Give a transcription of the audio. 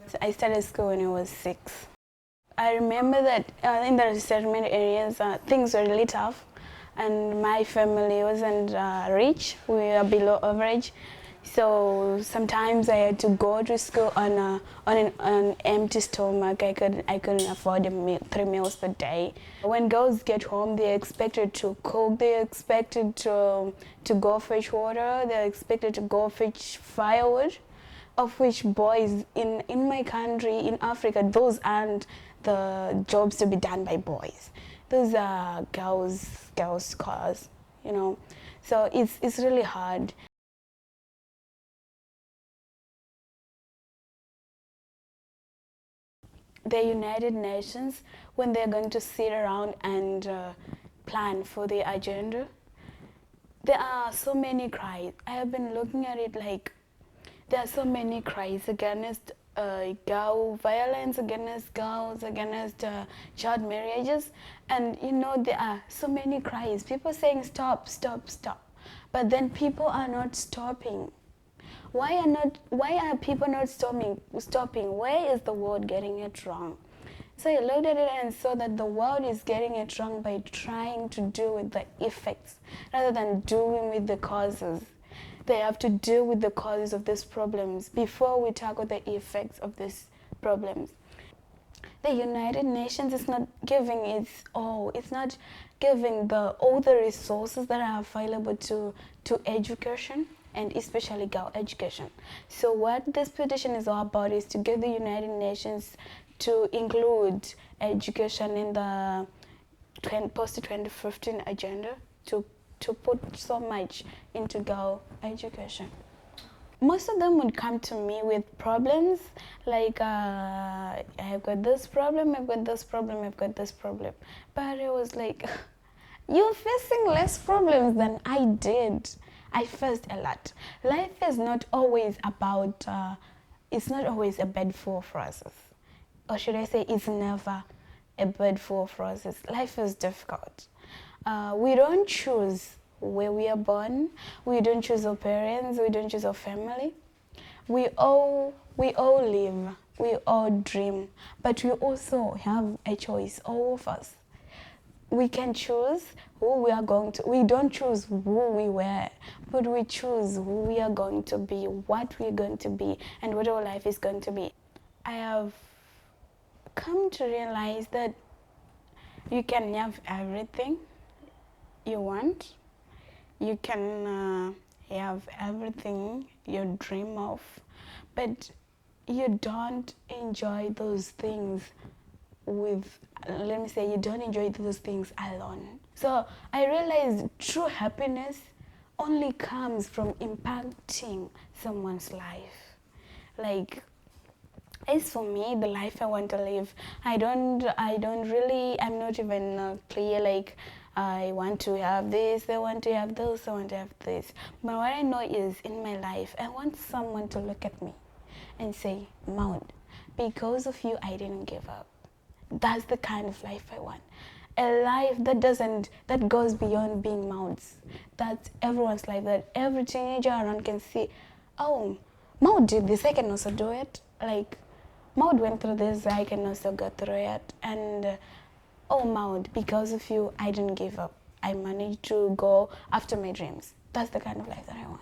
So I started school when I was 6. I remember that in the resettlement areas, things were really tough, and my family wasn't rich. We were below average, so sometimes I had to go to school on an empty stomach. I couldn't afford 3 meals per day. When girls get home, they're expected to cook. They're expected to go fetch water. They're expected to go fetch firewood, of which boys in my country, in Africa, those aren't the jobs to be done by boys. Those are girls' cause, you know. So it's really hard. The United Nations, when they're going to sit around and plan for the agenda, there are so many cries. I have been looking at it like there are so many cries against girl violence, against girls, against child marriages, and there are so many cries. People saying stop, stop, stop, but then people are not stopping. Why are people not stopping? Where is the world getting it wrong? So I looked at it and saw that the world is getting it wrong by trying to deal with the effects rather than dealing with the causes. They have to deal with the causes of these problems before we tackle the effects of these problems. The United Nations is not giving its all. It's not giving all the resources that are available to education, and especially girl education. So what this petition is all about is to get the United Nations to include education in the post-2015 agenda, to put so much into girl education. Most of them would come to me with problems like, I've got this problem, I've got this problem, I've got this problem. But it was like, you're facing less problems than I did. I faced a lot. Life is not always about, it's not always a bed full of roses. Or should I say, it's never a bed full of roses. Life is difficult. We don't choose where we are born. We don't choose our parents. We don't choose our family. We all live. We all dream. But we also have a choice, all of us. We can choose who we are going to. We don't choose who we were, but we choose who we are going to be, what we're going to be, and what our life is going to be. I have come to realize that you can have everything you want. You can have everything you dream of, but you don't enjoy those things you don't enjoy those things alone. So I realized true happiness only comes from impacting someone's life. Like, as for me, the life I want to live, I'm not even clear, like, I want to have this, I want to have those, I want to have this. But what I know is, in my life, I want someone to look at me and say, Maud, because of you, I didn't give up. That's the kind of life I want. A life that goes beyond being Maud's. That's everyone's life, that every teenager around can see, oh, Maud did this, I can also do it. Like, Maud went through this, I can also go through it. And oh, Maud, because of you, I didn't give up. I managed to go after my dreams. That's the kind of life that I want.